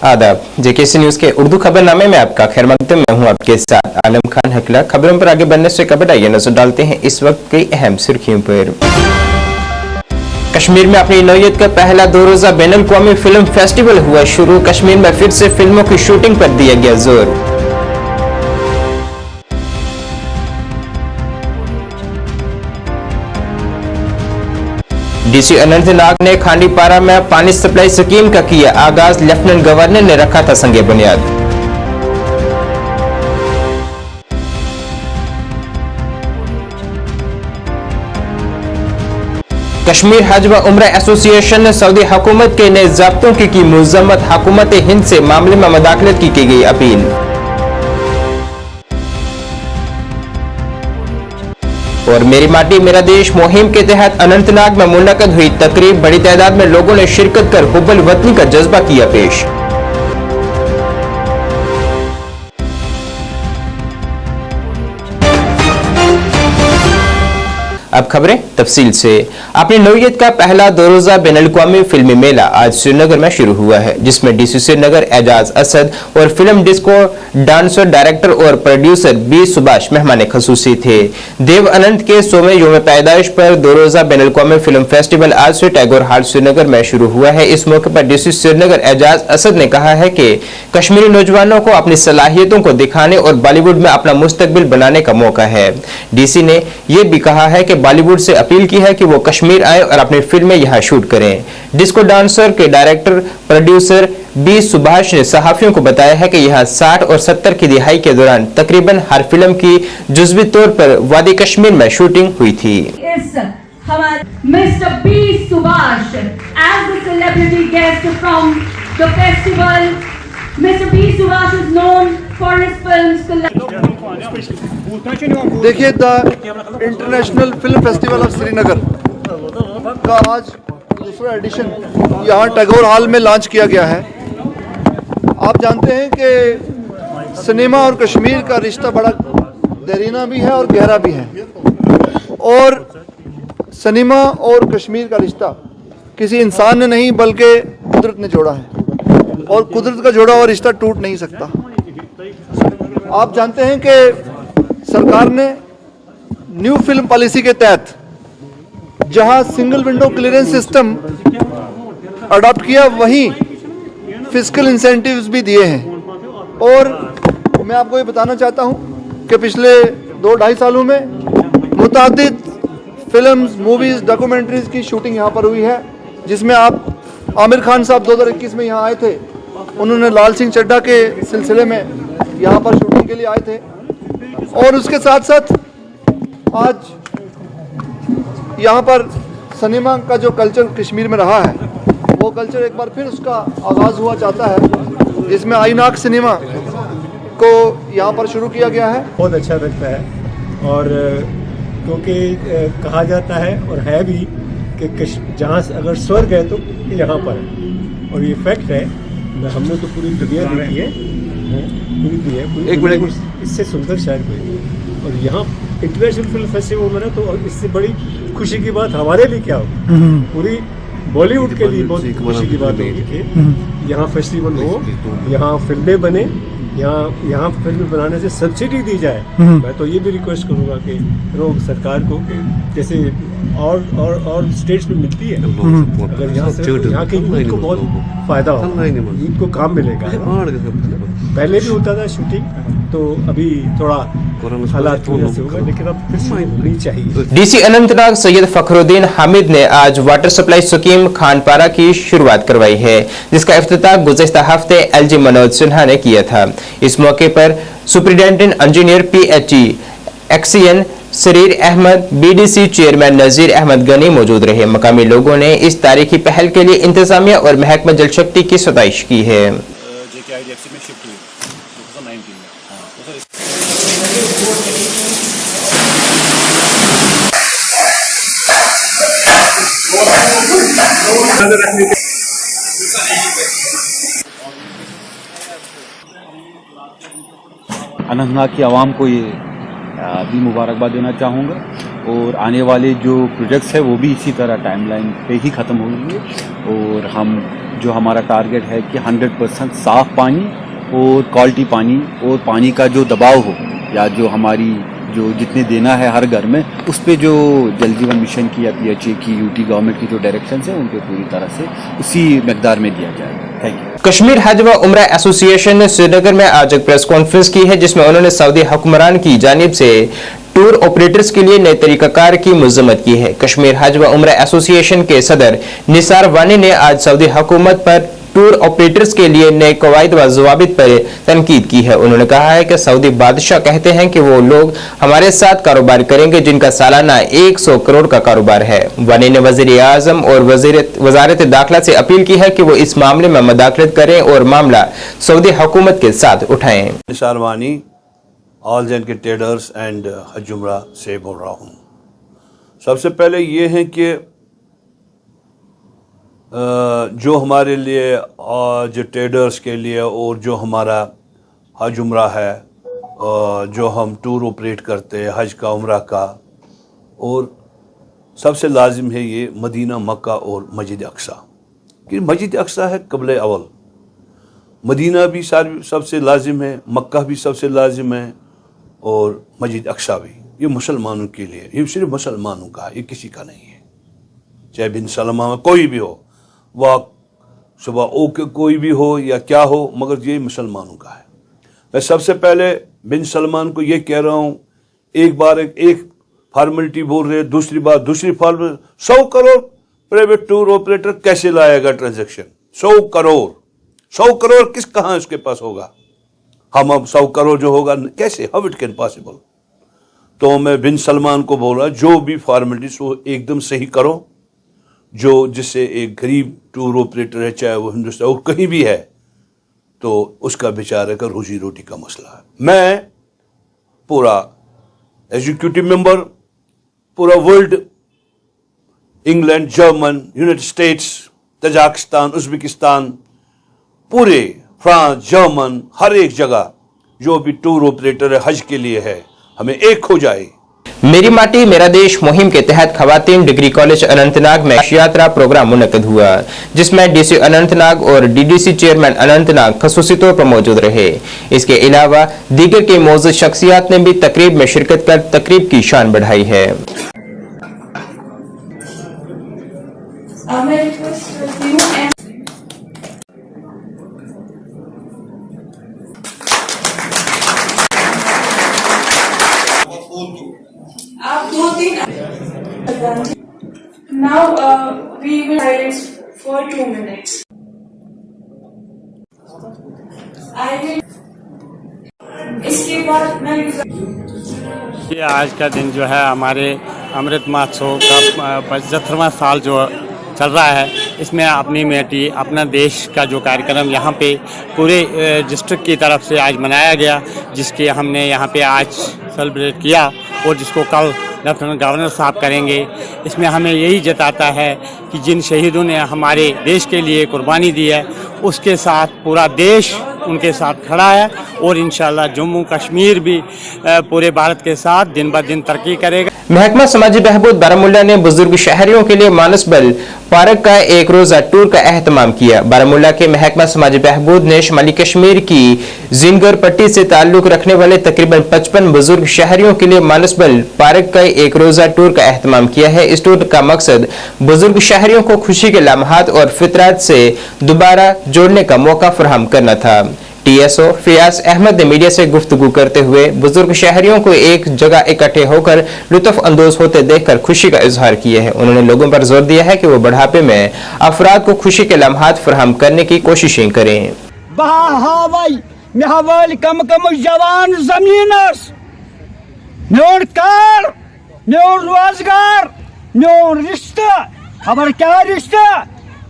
आदाब। JKC news के उर्दू खबरनामे में आपका खैर मकदम। मैं हूं आपके साथ आलम खान हकला। खबरों पर आगे बढ़ने से कबल आइए नजर डालते हैं इस वक्त की अहम सुर्खियों पर। कश्मीर में अपनी नौयत का पहला 2 रोजा बैनुल अक़वामी फिल्म फेस्टिवल हुआ शुरू। कश्मीर में फिर से फिल्मों की शूटिंग पर दिया गया जोर। डीसी अनंतनाग ने खांडीपारा में पानी सप्लाई स्कीम का किया आगाज। लेफ्टिनेंट गवर्नर ने रखा था संगे बुनियाद। कश्मीर हज व उम्रा एसोसिएशन ने सऊदी हुकूमत के नए ज़ाब्तों की मुज़म्मत। हुकूमत हिंद से मामले में मुदाखलत की गई अपील। और मेरी माटी मेरा देश मुहिम के तहत अनंतनाग में मुनक़द हुई तकरीब। बड़ी तादाद में लोगों ने शिरकत कर हुब्बुल वतनी का जज्बा किया पेश। अब खबरें तफसील से। अपनी नौयत का पहला 2 रोजा बैनुल अक़वामी फिल्मी मेला आज श्रीनगर में शुरू हुआ है, जिसमें डीसी श्रीनगर एजाज असद और फिल्म डिस्को डांसर, डायरेक्टर और प्रोड्यूसर बी सुभाष मेहमान खसूसी थे। देव अनंत के 100वें यौम पैदाइश पर 2 रोजा बैनुल अक़वामी फिल्म फेस्टिवल आज से टैगोर हॉल श्रीनगर में शुरू हुआ है। इस मौके पर डीसी श्रीनगर एजाज असद ने कहा है कि कश्मीरी नौजवानों को अपनी सलाहियतों को दिखाने और बॉलीवुड में अपना मुस्तकबिल बनाने का मौका है। डीसी ने यह भी कहा है कि बॉलीवुड से अपील की है कि वो कश्मीर आए और अपनी फिल्में यहां शूट करें। डिस्को डांसर के डायरेक्टर प्रोड्यूसर बी सुभाष ने सहाफियों को बताया है कि यहां 60 और 70 की दिहाई के दौरान तकरीबन हर फिल्म की जुज़वी तौर पर वादी कश्मीर में शूटिंग हुई थी। Mister B Subhash as the celebrity guest from the festival. Mister B Subhash is known for his films. देखिए, the international film festival of Srinagar का आज दूसरा एडिशन यहाँ टैगोर हॉल में लॉन्च किया गया है। आप जानते हैं कि सिनेमा और कश्मीर का रिश्ता बड़ा देरीना भी है और गहरा भी है, और सिनेमा और कश्मीर का रिश्ता किसी इंसान ने नहीं बल्कि कुदरत ने जोड़ा है, और कुदरत का जोड़ा हुआ रिश्ता टूट नहीं सकता। आप जानते हैं कि सरकार ने न्यू फिल्म पॉलिसी के तहत जहां single window clearance system adopt किया, वहीं फिस्कल इंसेंटिव्स भी दिए हैं। और मैं आपको ये बताना चाहता हूं कि पिछले 2-2.5 सालों में मुतादिद फिल्म्स, मूवीज़, डॉक्यूमेंट्रीज़ की शूटिंग यहाँ पर हुई है, जिसमें आप आमिर खान साहब 2021 में यहाँ आए थे। उन्होंने लाल सिंह चड्ढा के सिलसिले में यहाँ पर शूटिंग के लिए आए थे, और उसके साथ साथ आज यहाँ पर सिनेमा का जो कल्चर कश्मीर में रहा है, वो कल्चर एक बार फिर उसका आगाज़ हुआ चाहता है, जिसमें आईनॉक्स सिनेमा को यहाँ पर शुरू किया गया है। बहुत अच्छा लगता है, और क्योंकि कहा जाता है और है भी कि जहाँ अगर स्वर्ग है तो यहाँ पर है, और ये फैक्ट है। हमने तो पूरी दुनिया देखी है, पूरी दुनिया इससे सुंदर शायद कोई। और यहाँ इंटरनेशनल फिल्म फेस्टिवल में ना, तो इससे बड़ी खुशी की बात हमारे लिए क्या हो, पूरी बॉलीवुड के लिए बहुत खुशी की बात होगी कि यहाँ फेस्टिवल हो, यहाँ फिल्में बने, यहाँ फिल्म बनाने से सब्सिडी दी जाए। मैं तो ये भी रिक्वेस्ट करूँगा कि लोग सरकार को कि जैसे और स्टेट्स में मिलती है, अगर यहाँ से यहाँ के यूथ को बहुत फायदा हो, यूथ को काम मिलेगा। पहले भी होता था शूटिंग, तो अभी थोड़ा हालात की वजह से होगा, लेकिन अब फिर से नहीं चाहिए। डीसी अनंतनाग सैयद फखरुद्दीन हामिद ने आज वाटर सप्लाई स्कीम खानपारा की शुरुआत करवाई है, जिसका इफ्तिताह गुज़श्ता हफ्ते एलजी मनोज सिन्हा ने किया था। इस मौके पर सुपरिटेंडेंट इंजीनियर पीएचई एक्सीएन सरीर अहमद, बीडीसी चेयरमैन नजीर अहमद गनी मौजूद रहे। मकामी लोगों ने इस तारीखी पहल के लिए इंतजामिया और महकमा जल शक्ति की सताइश की है। अनंतनाग की आवाम को ये भी मुबारकबाद देना चाहूँगा, और आने वाले जो प्रोजेक्ट्स है वो भी इसी तरह टाइमलाइन पे ही ख़त्म होंगे, और हम जो हमारा टारगेट है कि 100% साफ पानी और क्वालिटी पानी और पानी का जो दबाव हो या जो हमारी जो जितने देना है हर घर में उस पे जो जल जीवन मिशन की या PHA की यूटी गवर्नमेंट की जो डायरेक्शन है उनके पूरी तरह से उसी मकदार में दिया जाएगा। Thank you. कश्मीर हज व उम्रा एसोसिएशन ने श्रीनगर में आज एक प्रेस कॉन्फ्रेंस की है जिसमें उन्होंने सऊदी हुक्मरान की जानिब से टूर ऑपरेटर्स के लिए नए तरीकाकार की मजम्मत की है। कश्मीर हज व उम्रा एसोसिएशन के सदर निसार वानी ने आज सऊदी हुकूमत पर टूर ऑपरेटर्स के लिए नए कवायद व जवाबित पर तनकीद की है। उन्होंने कहा है कि सऊदी बादशाह कहते हैं कि वो लोग हमारे साथ कारोबार करेंगे जिनका सालाना 100 करोड़ का कारोबार है। वानी ने वजीर आजम और वजारत दाखिला से अपील की है कि वो इस मामले में मदाखलत करें और मामला सऊदी हुकूमत के साथ उठाएं। निसार वानी ऑल जैन के ट्रेडर्स एंड हज उम्रा से बोल रहा हूँ। सबसे पहले ये है कि जो हमारे लिए जो ट्रेडर्स के लिए और जो हमारा हज उम्रा है जो हम टूर ऑपरेट करते हैं हज का उम्रा का, और सबसे लाजिम है ये मदीना मक्का और मस्जिद अक्सा कि मस्जिद अक्सा है क़िबला अवल, मदीना भी सबसे लाजिम है, मक्का भी सबसे लाजिम है और मस्जिद अक्सा भी। ये मुसलमानों के लिए, ये सिर्फ मुसलमानों का है, ये किसी का नहीं है। चाहे बिन सलमा में कोई भी हो, वह सुबह ओके कोई भी हो या क्या हो, मगर ये मुसलमानों का है। मैं सबसे पहले बिन सलमान को ये कह रहा हूँ, एक बार एक फॉर्मेलिटी बोल रहे, दूसरी बार दूसरी formality. 100 crore private tour operator कैसे लाएगा ट्रांजैक्शन? 100 करोड़ किस कहाँ उसके पास होगा? हम अब 100 करोड़ जो होगा कैसे, हाउ इट कैन पॉसिबल? तो मैं बिन सलमान को बोल रहा, जो भी फॉर्मेलिटीज वो एकदम सही करो, जो जिससे एक गरीब टूर ऑपरेटर है, चाहे वो हिंदुस्तान और कहीं भी है, तो उसका बेचारे का रोजी रोटी का मसला है। मैं पूरा एग्जीक्यूटिव मेंबर, पूरा world, England, German, United states, Tajikistan, Uzbekistan, पूरे फ्रांस, जर्मन, हर एक जगह जो भी टूर ऑपरेटर है हज के लिए है, हमें एक हो जाए। मेरी माटी मेरा देश मुहिम के तहत खवातीन डिग्री कॉलेज अनंतनाग में यात्रा प्रोग्राम मुनक्कद हुआ जिसमें डीसी अनंतनाग और डीडीसी चेयरमैन अनंतनाग खसूसी तौर पर मौजूद रहे। इसके अलावा दीगर के मौजूद शख्सियात ने भी तकरीब में शिरकत कर तकरीब की शान बढ़ाई है। Now we will silence for 2 minutes. I will. इसके बाद मैं ये आज का दिन जो है हमारे अमृत महोत्सव का 75वां साल जो चल रहा है, इसमें अपनी बेटी अपना देश का जो कार्यक्रम यहाँ पे पूरे डिस्ट्रिक्ट की तरफ से आज मनाया गया, जिसके हमने यहाँ पे आज सेलिब्रेट किया और जिसको कल लेफ्टिनेंट गवर्नर साहब करेंगे। इसमें हमें यही जताता है कि जिन शहीदों ने हमारे देश के लिए कुर्बानी दी है उसके साथ पूरा देश उनके साथ खड़ा है और इंशाल्लाह जम्मू कश्मीर भी पूरे भारत के साथ दिन ब दिन तरक्की करेगा। महकमा समाजी बहबूद बारामुल्ला ने बुजुर्ग शहरियों के लिए मानसबल पार्क का एक रोजा टूर का एहतमाम किया। बारामुल्ला के महकमा समाजी बहबूद ने शुमाली कश्मीर की जिनगर पट्टी से ताल्लुक रखने वाले तकरीबन 55 बुजुर्ग शहरियों के लिए मानसबल पार्क का एक रोजा टूर का एहतमाम किया है। इस टूर का मकसद बुजुर्ग शहरियों को खुशी के लम्हात और फितरत से दोबारा जोड़ने का मौका फराहम करना था। टीएसओ फियाज अहमद ने मीडिया से गुफ्तगू करते हुए बुजुर्ग शहरियों को एक जगह इकट्ठे होकर लुत्फ अंदोज होते देखकर खुशी का इजहार किया है। उन्होंने लोगों पर जोर दिया है कि वो बुढ़ापे में अफराद को खुशी के लम्हात फराहम करने की कोशिशें करें। कम कम जवान जमीनस म्योन कार म्योन रोजगार म्योन रिश्ता खबर क्या रिश्ता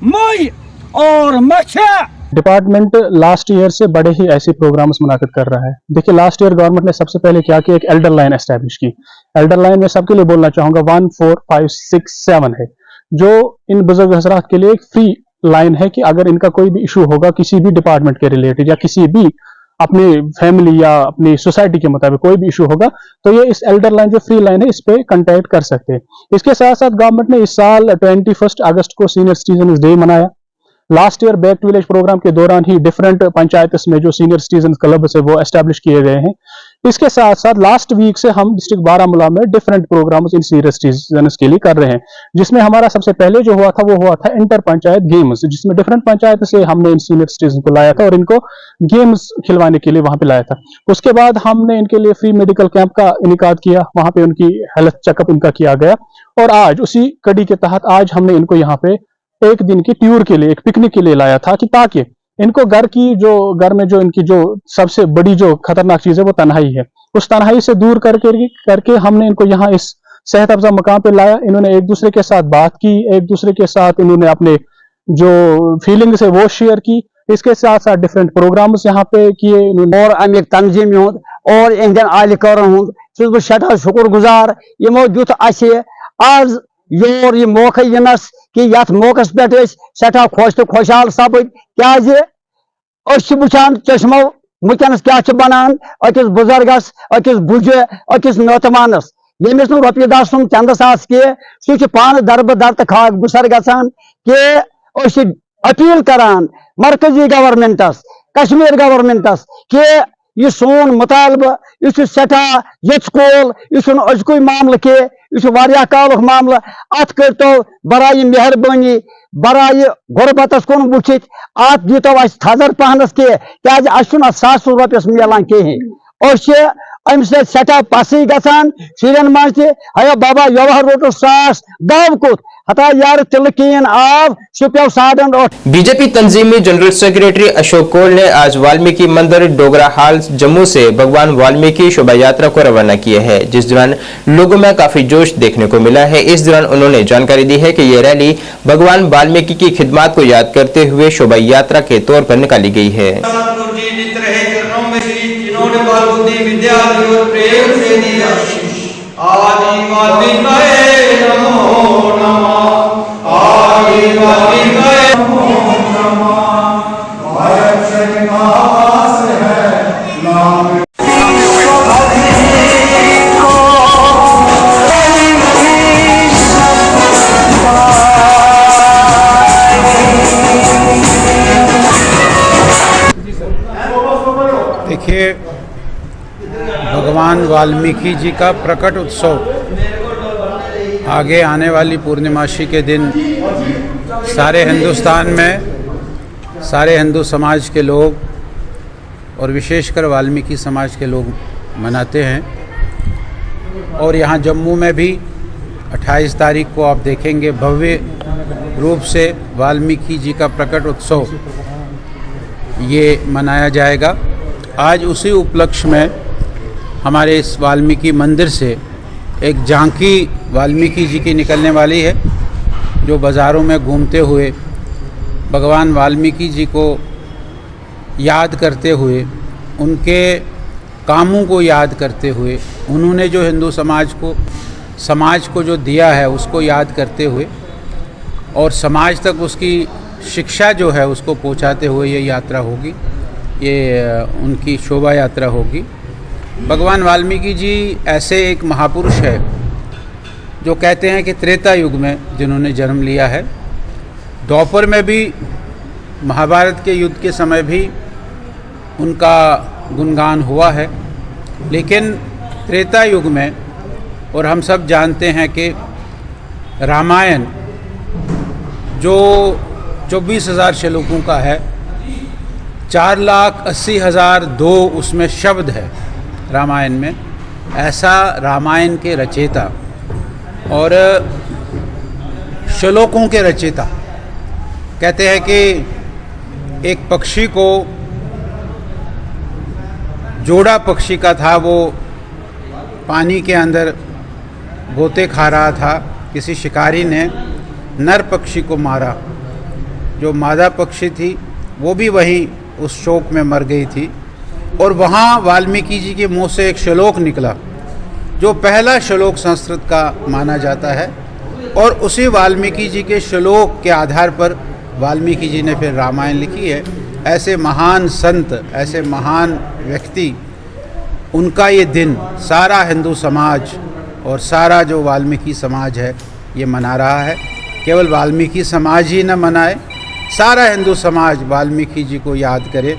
मुई और मछा डिपार्टमेंट लास्ट ईयर से बड़े ही ऐसे प्रोग्राम्स मुनाकिद कर रहा है। देखिए लास्ट ईयर गवर्नमेंट ने सबसे पहले क्या किया, एक एल्डर लाइन एस्टैब्लिश की। एल्डर लाइन में सबके लिए बोलना चाहूंगा 1, 4, 5, 6, 7 है, जो इन बुजुर्ग हजरात के लिए एक फ्री लाइन है कि अगर इनका कोई भी इशू होगा किसी भी डिपार्टमेंट के रिलेटेड या किसी भी अपनी फैमिली या अपनी सोसाइटी के मुताबिक कोई भी इशू होगा तो ये इस एल्डर लाइन जो फ्री लाइन है इस पे कांटेक्ट कर सकते हैं। इसके साथ साथ गवर्नमेंट ने इस साल 21 अगस्त को सीनियर सिटीजन डे मनाया। Last year back to village programme के दौरान ही डिफरेंट पंचायत में जो सीनियर सिटीजन क्लब है वो एस्टैब्लिश किए गए हैं। इसके साथ साथ लास्ट वीक से हम डिस्ट्रिक्ट बारामूला में different programmes in senior citizen के लिए कर रहे हैं, जिसमें हमारा सबसे पहले जो हुआ था वो हुआ था इंटर पंचायत गेम्स, जिसमें डिफरेंट पंचायत से हमने इन सीनियर सिटीजन को लाया था और इनको गेम्स खिलवाने के लिए वहां पे लाया था। उसके बाद हमने इनके लिए फ्री मेडिकल कैंप का इनेकाद किया, वहां पे उनकी हेल्थ चेकअप इनका किया गया और आज उसी कड़ी के तहत आज हमने इनको यहाँ पे एक दिन की टूर के लिए, एक पिकनिक के लिए लाया था कि ताकि इनको घर में जो इनकी जो सबसे बड़ी जो खतरनाक चीज है वो तन्हाई है, उस तन्हाई से दूर करके हमने इनको यहाँ इस सेहत अफजा मकाम पे लाया। इन्होंने एक दूसरे के साथ बात की, एक दूसरे के साथ इन्होंने अपने जो फीलिंग्स है वो शेयर की। इसके साथ साथ डिफरेंट प्रोग्राम्स यहाँ पे किए और अमिक तंजीम हुंद और इंडियन आलिकर हुंद छुस बह सठा शुक्र गुजार यमो दुत आज योर यह मौका यनस कि यथ मौकस पे सठा खुश तो खुशहाल सपद क्या वुचान चश्मो वनकस क्या बनान अकिस बुजुर्गस अकिस बुझे अकिस नौतमानस यमिस नो रपी 10 चंद सास के सह पान दरबदर तो खाक गुसर गसान के अपील करान मरकजी गवर्नमेंटस कश्मीर गवर्नमेंटस के यह सोन मुतालबा यह सठा यचकोल यह अजकु मामल के यह काल मामल अत करो बराए मेहरबानी बराए गुरबतस कुन वुचित अत दीतो थजर पहनस के क्या सास रुपयस मिलान कहें अम सठा पसी गसान शुरन मज तया बाबा यवह रोटो सास दव कुत हता यार तिल कीन आव सुप्यो 8:30। बीजेपी तंजीमी जनरल सेक्रेटरी अशोक कोल ने आज वाल्मीकि मंदिर डोगरा हाल जम्मू से भगवान वाल्मीकि शोभा यात्रा को रवाना किया है, जिस दौरान लोगों में काफी जोश देखने को मिला है। इस दौरान उन्होंने जानकारी दी है कि यह रैली भगवान वाल्मीकि की खिदमत को याद करते हुए शोभा यात्रा के तौर पर निकाली गई है। देखिए, भगवान वाल्मीकि जी का प्रकट उत्सव आगे आने वाली पूर्णिमासी के दिन सारे हिंदुस्तान में सारे हिंदू समाज के लोग और विशेषकर वाल्मीकि समाज के लोग मनाते हैं। और यहाँ जम्मू में भी 28 तारीख को आप देखेंगे भव्य रूप से वाल्मीकि जी का प्रकट उत्सव ये मनाया जाएगा। आज उसी उपलक्ष्य में हमारे इस वाल्मीकि मंदिर से एक झांकी वाल्मीकि जी की निकलने वाली है, जो बाज़ारों में घूमते हुए भगवान वाल्मीकि जी को याद करते हुए, उनके कामों को याद करते हुए, उन्होंने जो हिंदू समाज को जो दिया है उसको याद करते हुए और समाज तक उसकी शिक्षा जो है उसको पहुंचाते हुए ये यात्रा होगी, ये उनकी शोभा यात्रा होगी। भगवान वाल्मीकि जी ऐसे एक महापुरुष है जो कहते हैं कि त्रेता युग में जिन्होंने जन्म लिया है। द्वापर में भी, महाभारत के युद्ध के समय भी उनका गुणगान हुआ है, लेकिन त्रेता युग में, और हम सब जानते हैं कि रामायण जो 24,000 श्लोकों का है, 4,80,002 उसमें शब्द है रामायण में। ऐसा रामायण के रचयिता और श्लोकों के रचयिता कहते हैं कि एक पक्षी को, जोड़ा पक्षी का था, वो पानी के अंदर गोते खा रहा था। किसी शिकारी ने नर पक्षी को मारा, जो मादा पक्षी थी वो भी वहीं उस शोक में मर गई थी। और वहाँ वाल्मीकि जी के मुंह से एक श्लोक निकला, जो पहला श्लोक संस्कृत का माना जाता है। और उसी वाल्मीकि जी के श्लोक के आधार पर वाल्मीकि जी ने फिर रामायण लिखी है। ऐसे महान संत, ऐसे महान व्यक्ति, उनका ये दिन सारा हिंदू समाज और सारा जो वाल्मीकि समाज है ये मना रहा है। केवल वाल्मीकि समाज ही न मनाए, सारा हिंदू समाज वाल्मीकि जी को याद करे।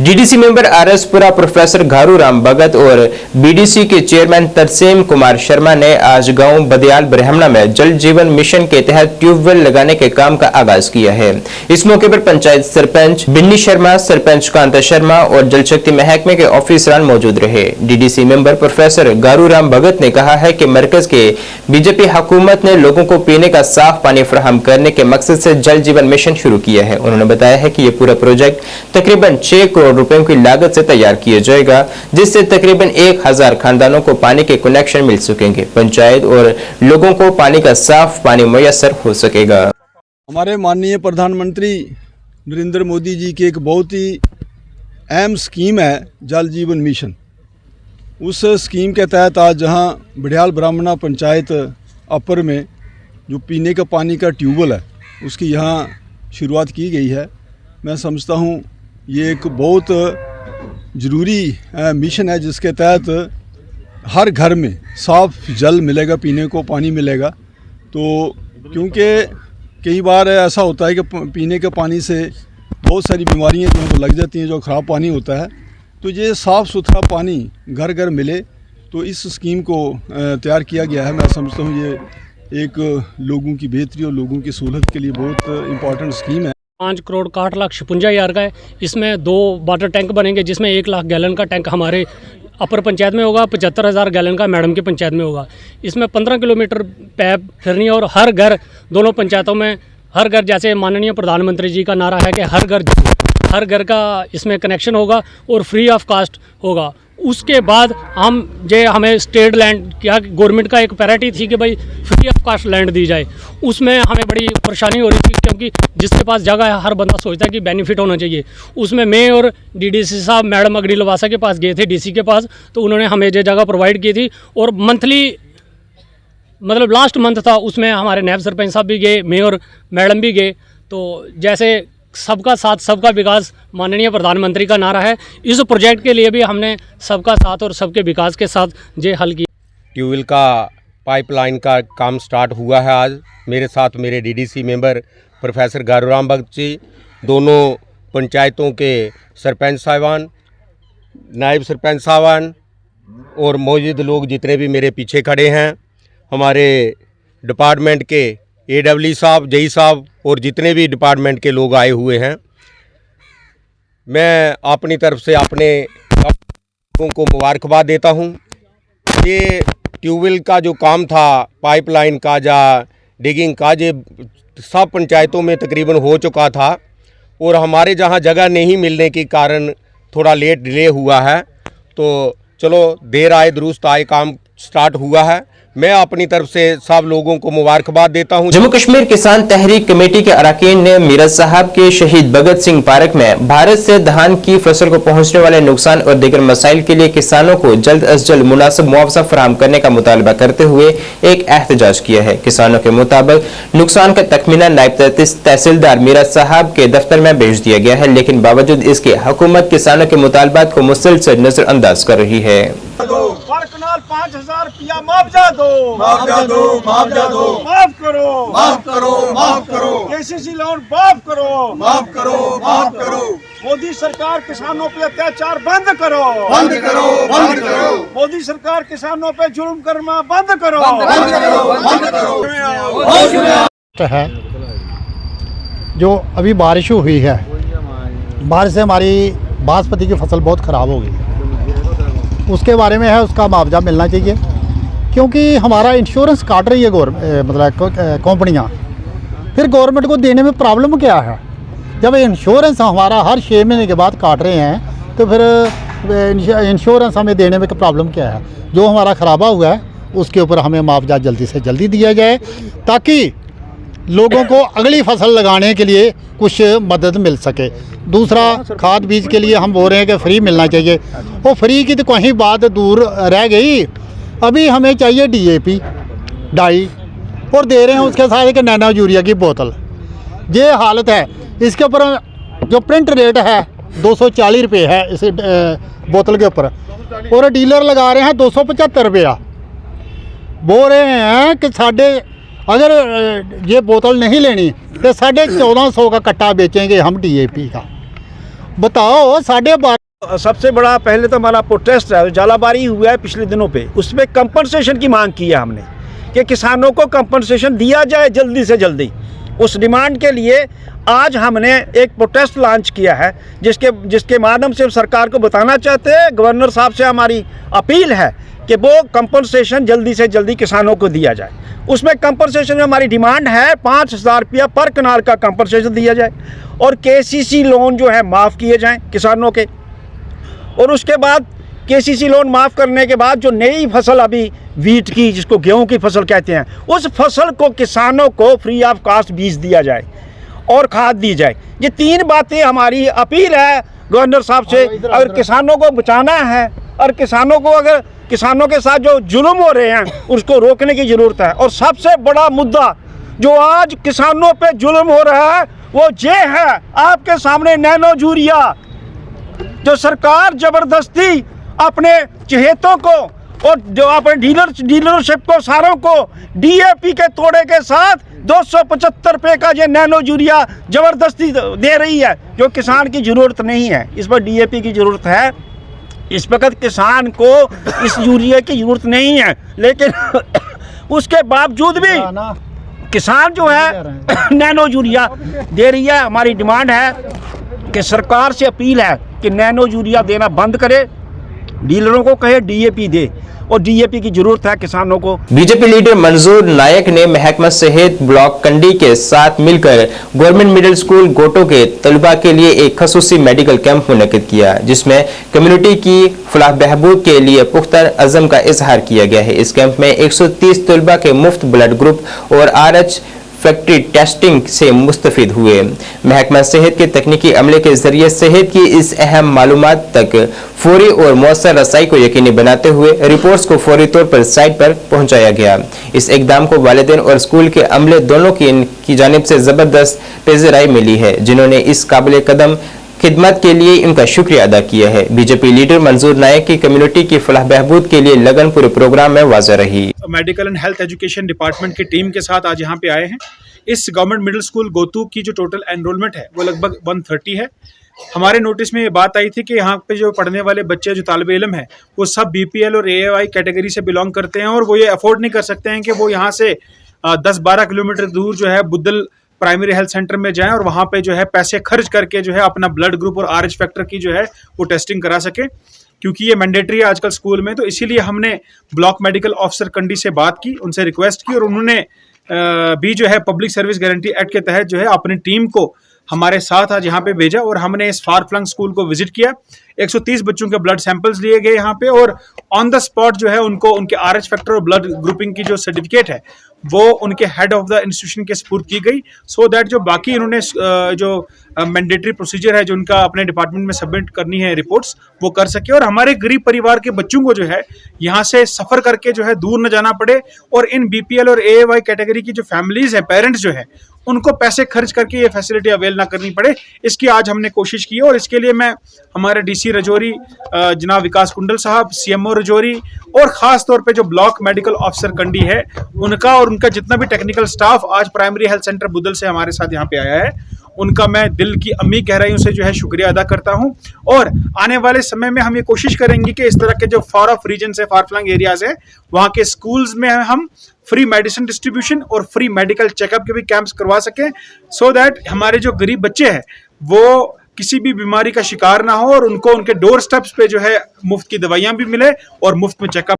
डीडीसी मेंबर आरएसपुरा प्रोफेसर घारू राम भगत और बीडीसी के चेयरमैन तरसेम कुमार शर्मा ने आज गांव बदियाल ब्रह्मणा में जल जीवन मिशन के तहत ट्यूबवेल लगाने के काम का आगाज किया है। इस मौके पर पंचायत सरपंच बिन्नी शर्मा, सरपंच कांता शर्मा और जल शक्ति महकमे के ऑफिसरान मौजूद रहे। डीडीसी मेंबर प्रोफेसर घारू राम भगत ने कहा है कि मरकज के बीजेपी हुकूमत ने लोगों को पीने का साफ पानी फराहम करने के मकसद से जल जीवन मिशन शुरू किया है। उन्होंने बताया है कि यह पूरा प्रोजेक्ट तकरीबन 6 करोड़ रुपयों की लागत से तैयार किया जाएगा, जिससे तकरीबन 1000 खानदानों को पानी के कनेक्शन मिल सकेंगे। पंचायत और लोगों को पानी का साफ पानी मुयस्सर हो सकेगा। हमारे माननीय प्रधानमंत्री नरेंद्र मोदी जी की एक बहुत ही अहम स्कीम है जल जीवन मिशन। उस स्कीम के तहत आज जहां बडियाल ब्राह्मणा पंचायत अपर में जो पीने का पानी का ट्यूबवेल है उसकी यहां शुरुआत की गई है। मैं समझता हूं ये एक बहुत ज़रूरी मिशन है जिसके तहत हर घर में साफ़ जल मिलेगा, पीने को पानी मिलेगा। तो क्योंकि कई बार ऐसा होता है कि पीने के पानी से बहुत सारी बीमारियां जो है लग जाती हैं, जो ख़राब पानी होता है। तो ये साफ़ सुथरा पानी घर घर मिले, तो इस स्कीम को तैयार किया गया है। मैं समझता हूँ ये एक लोगों की बेहतरी और लोगों की सहूलत के लिए बहुत इम्पॉर्टेंट स्कीम है। 5 करोड़ 61,56,000 का है। इसमें 2 वाटर टैंक बनेंगे, जिसमें 1 लाख गैलन का टैंक हमारे अपर पंचायत में होगा, 75,000 गैलन का मैडम की पंचायत में होगा। इसमें 15 किलोमीटर पैप फिरनी है और हर घर, दोनों पंचायतों में हर घर, जैसे माननीय प्रधानमंत्री जी का नारा है कि हर घर का इसमें कनेक्शन होगा और फ्री ऑफ कास्ट होगा। उसके बाद हमें स्टेट लैंड क्या गवर्नमेंट का एक पैरिटी थी कि भाई फ्री ऑफ कास्ट लैंड दी जाए। उसमें हमें बड़ी परेशानी हो रही थी, क्योंकि जिसके पास जगह है हर बंदा सोचता है कि बेनिफिट होना चाहिए। उसमें मैं और डीडीसी साहब मैडम अगड़ी लवासा के पास गए थे, डीसी के पास, तो उन्होंने हमें ये जगह प्रोवाइड की थी। और मंथली मतलब लास्ट मंथ था, उसमें हमारे नायब सरपंच साहब भी गए, मैं और मैडम भी गए। तो जैसे सबका साथ सबका विकास माननीय प्रधानमंत्री का नारा है, इस प्रोजेक्ट के लिए भी हमने सबका साथ और सबके विकास के साथ ये हल किया। ट्यूबवेल का पाइपलाइन का काम स्टार्ट हुआ है। आज मेरे साथ मेरे डीडीसी मेंबर प्रोफेसर घारू राम भगत जी, दोनों पंचायतों के सरपंच साहिबान, नायब सरपंच साहिबान और मौजूद लोग जितने भी मेरे पीछे खड़े हैं, हमारे डिपार्टमेंट के AW साहब, JE साहब और जितने भी डिपार्टमेंट के लोग आए हुए हैं, मैं अपनी तरफ से अपने लोगों को मुबारकबाद देता हूं। ये ट्यूबवेल का जो काम था, पाइपलाइन का या डिगिंग का, ये सब पंचायतों में तकरीबन हो चुका था और हमारे जहां जगह नहीं मिलने के कारण थोड़ा लेट डिले हुआ है। तो चलो देर आए दुरुस्त आए, काम स्टार्ट हुआ है। मैं अपनी तरफ से सब लोगों को मुबारकबाद देता हूं। जम्मू कश्मीर किसान तहरीक कमेटी के अरकान ने मीरत साहब के शहीद भगत सिंह पार्क में भारत से धान की फसल को पहुंचने वाले नुकसान और दीगर मसाइल के लिए किसानों को जल्द अज जल्द मुनासिब मुआवजा फराहम करने का मुतालबा करते हुए एक एहतजाज किया है। किसानों के मुताबिक नुकसान का तखमीना नायब तहसीलदार मीरत साहब के दफ्तर में भेज दिया गया है, लेकिन बावजूद इसके हुकूमत किसानों के मुतालबात को मुसलसल नजरअंदाज कर रही है। 5,000 रुपया मुआवजा दो, मुआवजा दो, मुआवजा दो, माफ करो, माफ करो, माफ करो, KCC लोन माफ करो, माफ करो, माफ करो। मोदी सरकार किसानों पे अत्याचार बंद करो, बंद करो, बंद करो। मोदी सरकार किसानों पे जुल्म करना बंद करो, बंद करो, बंद करो। है जो अभी बारिश हुई है, बारिश से हमारी बासमती की फसल बहुत ख़राब हो गई, उसके बारे में है, उसका मुआवजा मिलना चाहिए। क्योंकि हमारा इंश्योरेंस काट रही है मतलब कंपनियां, फिर गवर्नमेंट को देने में प्रॉब्लम क्या है? जब इंश्योरेंस हमारा हर 6 महीने के बाद काट रहे हैं, तो फिर इंश्योरेंस हमें देने में प्रॉब्लम क्या है? जो हमारा खराबा हुआ है उसके ऊपर हमें मुआवजा जल्दी से जल्दी दिया जाए, ताकि लोगों को अगली फसल लगाने के लिए कुछ मदद मिल सके। दूसरा, खाद बीज के लिए हम बोल रहे हैं कि फ्री मिलना चाहिए। वो फ्री की तो कहीं बात दूर रह गई, अभी हमें चाहिए DAP डाई, और दे रहे हैं उसके साथ एक नैनो यूरिया की बोतल। ये हालत है। इसके ऊपर जो प्रिंट रेट है 240 रुपये है इस बोतल के ऊपर, और डीलर लगा रहे हैं 275 रुपया। बोल रहे हैं कि साढ़े अगर ये बोतल नहीं लेनी तो 1450 का कट्टा बेचेंगे हम DAP का। बताओ 12.5। सबसे बड़ा पहले तो हमारा प्रोटेस्ट है, जालाबारी हुआ है पिछले दिनों पे, उसमें कंपनसेशन की मांग की है हमने कि किसानों को कंपनसेशन दिया जाए जल्दी से जल्दी। उस डिमांड के लिए आज हमने एक प्रोटेस्ट लॉन्च किया है, जिसके माध्यम से सरकार को बताना चाहते हैं, गवर्नर साहब से हमारी अपील है कि वो कंपनसेशन जल्दी से जल्दी किसानों को दिया जाए। उसमें कंपनसेशन में हमारी डिमांड है 5,000 रुपया पर कनाल का कंपनसेशन दिया जाए और KCC लोन जो है माफ़ किए जाएं किसानों के। और उसके बाद KCC लोन माफ़ करने के बाद जो नई फसल अभी वीट की, जिसको गेहूं की फसल कहते हैं, उस फसल को किसानों को फ्री ऑफ कास्ट बीज दिया जाए और खाद दी जाए। ये 3 बातें हमारी अपील है गवर्नर साहब से। अगर किसानों को बचाना है और किसानों को, अगर किसानों के साथ जो जुल्म हो रहे हैं उसको रोकने की ज़रूरत है। और सबसे बड़ा मुद्दा जो आज किसानों पे जुल्म हो रहा है वो ये है, आपके सामने नैनो यूरिया, जो सरकार ज़बरदस्ती अपने चहेतों को और जो अपने डीलरशिप को सारों को DAP के तोड़े के साथ 275 रुपये का ये नैनो यूरिया ज़बरदस्ती दे रही है, जो किसान की ज़रूरत नहीं है। इस पर DAP की ज़रूरत है। इस वक्त किसान को इस यूरिया की ज़रूरत नहीं है, लेकिन उसके बावजूद भी किसान जो है नैनो यूरिया दे रही है। हमारी डिमांड है कि सरकार से अपील है कि नैनो यूरिया देना बंद करे, डीलरों को कहे DAP दे, और DAP की जरूरत है किसानों को। बीजेपी लीडर मंजूर नायक ने महकमा सेहत ब्लॉक कंडी के साथ मिलकर गवर्नमेंट मिडिल स्कूल गोटो के तलबा के लिए एक खसूसी मेडिकल कैंप मुनक्किद किया, जिसमें कम्युनिटी की फलाह बहबूद के लिए पुख्ता अज़म का इजहार किया गया है। इस कैंप में 130 तलबा के मुफ्त ब्लड ग्रुप और RH फैक्ट्री टेस्टिंग से मुस्तफिद हुए। महकमा सेहत के तकनीकी अमले के जरिए सेहत की इस अहम मालूमात तक फौरी और मौसर रसाई को यकीनी बनाते हुए रिपोर्ट्स को फौरी तौर पर साइट पर पहुंचाया गया। इस इकदाम को वालिदैन और स्कूल के अमले दोनों की जानिब से जबरदस्त पेशराई मिली है, जिन्होंने इस काबिल कदम खिदमत के लिए उनका शुक्रिया अदा किया है। बीजेपी लीडर मंजूर नायक की कम्युनिटी की फलाह बहबूद के लिए लगन पूरे प्रोग्राम में वाज़ा रही। Medical and health education department की टीम के साथ आज यहाँ पे आए हैं। इस गवर्नमेंट मिडिल स्कूल गोतू की जो टोटल एनरोलमेंट है वो लगभग 130 है। हमारे नोटिस में ये बात आई थी कि यहाँ पे जो पढ़ने वाले बच्चे, जो तालिब इल्म हैं, वो सब BPL और AAY कैटेगरी से बिलोंग करते हैं और वो ये अफोर्ड नहीं कर सकते हैं कि वो यहाँ से 10-12 किलोमीटर दूर जो है बुद्दल प्राइमरी हेल्थ सेंटर में जाएं और वहाँ पे जो है पैसे खर्च करके जो है अपना ब्लड ग्रुप और RH फैक्टर की जो है वो टेस्टिंग करा सके, क्योंकि ये मैंडेटरी है आजकल स्कूल में। तो इसीलिए हमने ब्लॉक मेडिकल ऑफिसर कंडी से बात की, उनसे रिक्वेस्ट की, और उन्होंने भी जो है पब्लिक सर्विस गारंटी एक्ट के तहत जो है अपनी टीम को हमारे साथ आज यहाँ पे भेजा और हमने इस फार फ्लंग स्कूल को विजिट किया। 130 बच्चों के ब्लड सैंपल्स लिए गए यहाँ पे और ऑन द स्पॉट जो है उनको उनके RH फैक्टर और ब्लड ग्रुपिंग की जो सर्टिफिकेट है वो उनके हेड ऑफ द इंस्टीट्यूशन के सपुर्द की गई, सो दैट जो बाकी इन्होंने जो मैंडेटरी प्रोसीजर है जो उनका अपने डिपार्टमेंट में सबमिट करनी है रिपोर्ट्स, वो कर सके और हमारे गरीब परिवार के बच्चों को जो है यहाँ से सफ़र करके जो है दूर न जाना पड़े और इन BPL और AAY कैटेगरी की जो फैमिलीज हैं, पेरेंट्स जो है, उनको पैसे खर्च करके ये फैसिलिटी अवेल ना करनी पड़े। इसकी आज हमने कोशिश की और इसके लिए मैं हमारे DC रजौरी जनाब विकास कुंडल साहब, CMO रजौरी और ख़ास तौर पे जो ब्लॉक मेडिकल ऑफिसर कंडी है उनका और उनका जितना भी टेक्निकल स्टाफ आज प्राइमरी हेल्थ सेंटर बुद्दल से हमारे साथ यहाँ पे आया है, उनका मैं दिल की अम्मी गहराइयों से जो है शुक्रिया अदा करता हूँ। और आने वाले समय में हम ये कोशिश करेंगे कि इस तरह के जो फार ऑफ रीजन है, फार फ्लंग एरियाज है, वहाँ के स्कूल्स में हम फ्री मेडिसिन डिस्ट्रीब्यूशन और फ्री मेडिकल चेकअप के भी कैंप्स करवा सकें, सो दैट हमारे जो गरीब बच्चे हैं वो किसी भी बीमारी का शिकार ना हो और उनको उनके डोर स्टेप्स पे जो है मुफ्त की दवाइयाँ भी मिले और मुफ्त में चेकअप।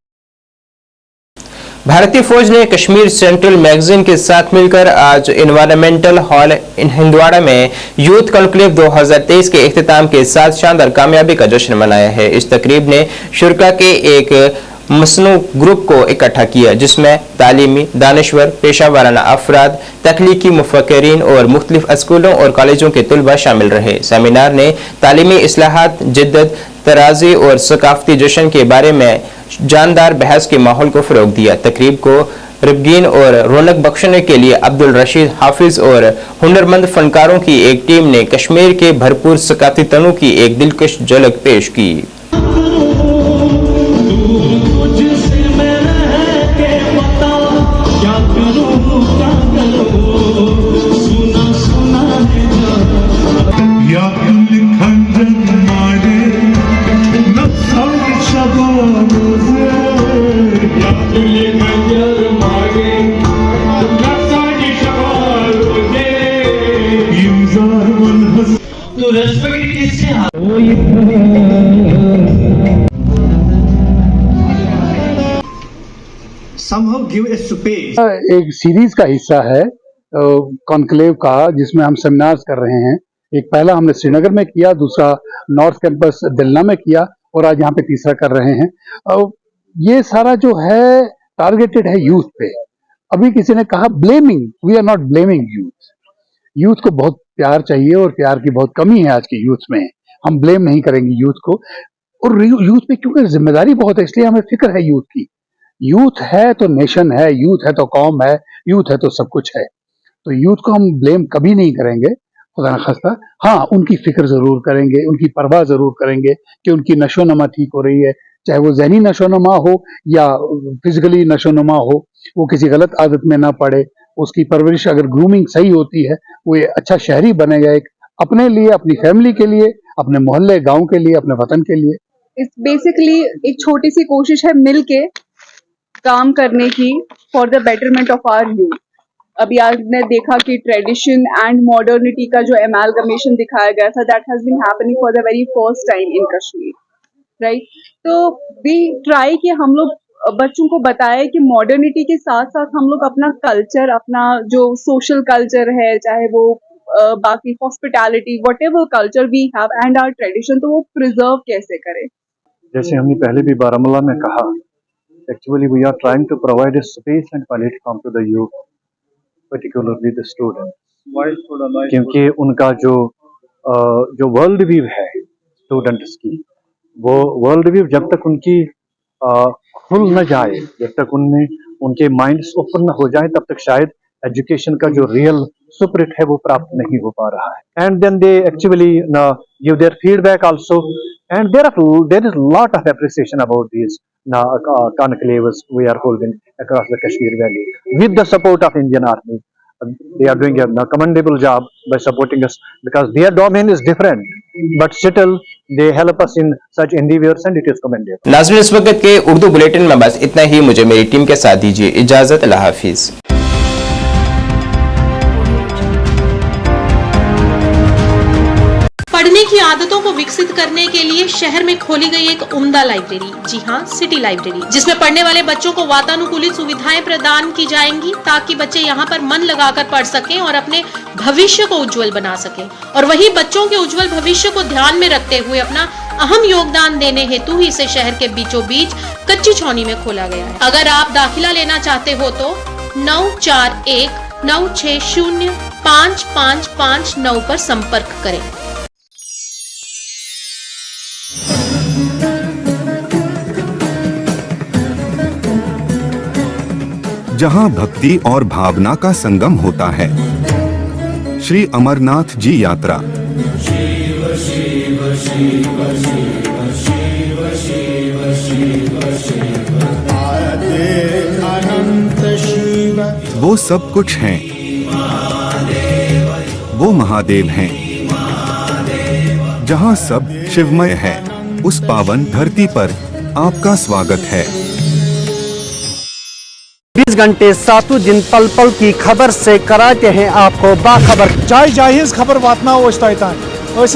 भारतीय फौज ने कश्मीर सेंट्रल मैगजीन के साथ मिलकर आज एनवायरमेंटल हॉल हिंदवाड़ा में यूथ कॉन्क्लेव 2023 के इख्तिताम के साथ शानदार कामयाबी का जश्न मनाया है। इस तकरीब ने शुरा के एक मसनू ग्रुप को इकट्ठा किया, जिसमें तालीमी, दानिश्वर, पेशा वाराना अफराद, तख्लीकी मुफक्किरीन और मुख्तलिफ स्कूलों और कॉलेजों के तलबा शामिल रहे। सेमिनार ने तालीमी इस्लाहात, जिद्दत, तराजी और सकाफती जश्न के बारे में जानदार बहस के माहौल को फ़रोग दिया। तकरीब को रबगीन और रौनक बख्शने के लिए अब्दुल रशीद हाफिज और हुनरमंद फनकारों की एक टीम ने कश्मीर के भरपूर सकाफती तनों की एक दिलकश झलक पेश की। मुझसे मैं रह के बता क्या करूं। एक सीरीज का हिस्सा है कॉन्क्लेव का, जिसमें हम सेमिनार्स कर रहे हैं। एक पहला हमने श्रीनगर में किया, दूसरा नॉर्थ कैंपस दिल्ला में किया और आज यहाँ पे तीसरा कर रहे हैं। ये सारा जो है टारगेटेड है यूथ पे। अभी किसी ने कहा blaming, we are not blaming youth. Youth को बहुत प्यार चाहिए और प्यार की बहुत कमी है आज के यूथ में। हम ब्लेम नहीं करेंगे यूथ को। और यूथ पे क्योंकि जिम्मेदारी बहुत है, इसलिए हमें फिक्र है यूथ की। यूथ है तो नेशन है, यूथ है तो कौम है, यूथ है तो सब कुछ है। तो यूथ को हम ब्लेम कभी नहीं करेंगे, खुदा न खास्ता। हाँ, उनकी फिक्र जरूर करेंगे, उनकी परवाह जरूर करेंगे कि उनकी नशोनमा ठीक हो रही है, चाहे वो जहनी नशोनमा हो या फिजिकली नशोनमा हो, वो किसी गलत आदत में ना पड़े। उसकी परवरिश अगर ग्रूमिंग सही होती है, वो ये अच्छा शहरी बनेगा, एक अपने लिए, अपनी फैमिली के लिए, अपने मोहल्ले गांव के लिए, अपने वतन के लिए। इस बेसिकली एक छोटी सी कोशिश है मिल के काम करने की for the betterment of our youth. अभी आपने देखा कि ट्रेडिशन एंड मॉडर्निटी का जो एमालगमेशन दिखाया गया था, that has been happening for the very first time in Kashmir, right. तो वी ट्राई कि हम लोग बच्चों को बताएं कि मॉडर्निटी के साथ साथ हम लोग अपना कल्चर, अपना जो सोशल कल्चर है, चाहे वो बाकी hospitality, whatever culture we have and our tradition, तो वो प्रिजर्व कैसे करें। जैसे हमने पहले भी बारामूला में कहा, actually we are trying to provide a space and platform to the youth, particularly the students, क्योंकि उनका जो वर्ल्ड व्यू है स्टूडेंट्स की, वो वर्ल्ड व्यू जब तक उनकी खुल न जाए, जब तक उनमें उनके माइंड्स ओपन न हो जाए, तब तक शायद एजुकेशन का जो रियल सुपरिट है वो प्राप्त नहीं हो पा रहा है। And then they actually give their feedback also, and there is lot of appreciation about this conclaves we are holding across the Kashmir Valley with the support of Indian Army. They are doing a commendable job by supporting us because their domain is different, but still they help us in such endeavors and it is commendable. नाज़रीन, इस वक्त के Urdu bulletin में बस इतना ही। मुझे मेरी team के साथ दीजिए इजाजत। अल्लाह हाफिज। पढ़ने की आदतों को विकसित करने के लिए शहर में खोली गई एक उम्दा लाइब्रेरी, जी हाँ, सिटी लाइब्रेरी, जिसमें पढ़ने वाले बच्चों को वातानुकूलित सुविधाएं प्रदान की जाएंगी ताकि बच्चे यहाँ पर मन लगाकर पढ़ सकें और अपने भविष्य को उज्जवल बना सकें। और वही बच्चों के उज्जवल भविष्य को ध्यान में रखते हुए अपना अहम योगदान देने हेतु ही इसे शहर के बीचों बीच कच्ची छौनी में खोला गया है। अगर आप दाखिला लेना चाहते हो तो 9419605559 पर संपर्क करें। जहां भक्ति और भावना का संगम होता है, श्री अमरनाथ जी यात्रा। शिव शिव शिव शिव शिव शिव शिव शिव अनंत शिव। वो सब कुछ हैं, वो महादेव हैं। जहां सब शिवमय है, उस पावन धरती पर आपका स्वागत है। 20 घंटे 7 दिन पल पल की खबर से कराते हैं आपको बाखबर। चाहे जाहिज खबर वातना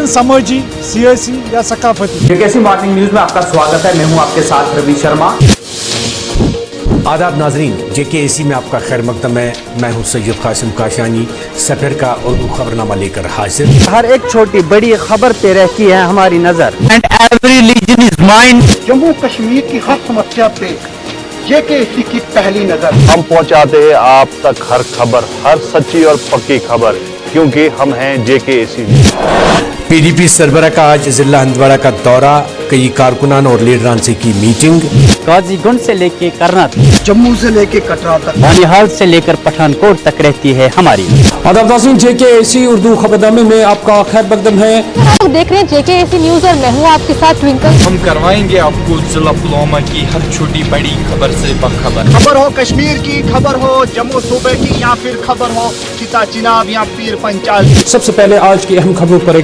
समाजी, सियासी या सकाफती। जेकेसी मॉर्निंग न्यूज में आपका स्वागत है। मैं हूं आपके साथ रवि शर्मा। आदाब नाजरीन, जेकेसी में आपका खैर मकदम है। मैं हूं सैयद कासिम काशानी, सफर का उर्दू खबरनामा लेकर हाजिर। हर एक छोटी बड़ी खबर पे रहती है हमारी नजर। And every reason is mind. Jammu Kashmir की हर समस्या पे जेकेसी की पहली नजर। हम पहुंचाते हैं आप तक हर खबर, हर सच्ची और पक्की खबर, क्योंकि हम हैं जेकेसी। पीडीपी सरबराह का आज जिला हंदवाड़ा का दौरा, कई कारकुनान और लीडरान से की मीटिंग। गाजीगुंड से लेके करनाल, जम्मू से लेके कटरा तक, बानिहाल से लेकर पठानकोट तक रहती है हमारी। आदाब नाज़रीन, जेकेसी उर्दू खबरनामे में आपका खैर मकदम है। आप देख रहे हैं जेकेसी न्यूज और मैं हूँ आपके साथ ट्विंकल। हम करवाएंगे आपको जिला पुलवामा की हर छोटी बड़ी खबर से बाखबर। खबर हो कश्मीर की, खबर हो जम्मू सूबे की, या फिर खबर हो चिता चिनाब या पीर पंचाल। सबसे पहले आज की अहम खबरों पर एक